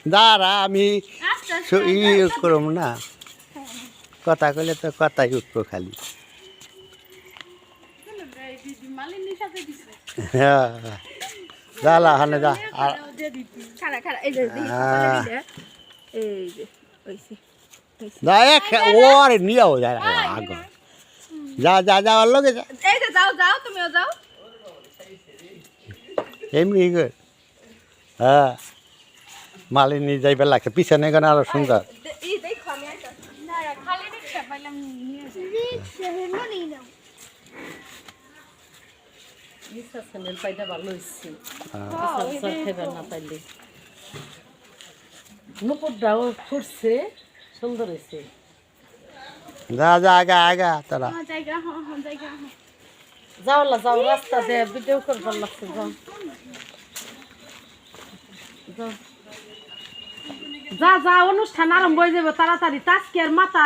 দাঁড়া আমি করব না কথা কইলে তো কথাই উঠবো খালি হ্যাঁ জ্বালা হানে যা আর ওরে নিয়েও যায় আগ যা যা যাওয়ার লগে যা এমনি কর হ্যাঁ মালিনী যাইবার লাগছে পিছনে কেন আরো সুন্দর নুপুরটাও ফুটছে সুন্দর হয়েছে যা যা আগা আগা তোরা যাও যাও রাস্তা দিয়ে ভিডিও করবার লাগছে যাও যা যা অনুষ্ঠান আরম্ভ হয়ে যাবে তাড়াতাড়ি তাজকের মাথা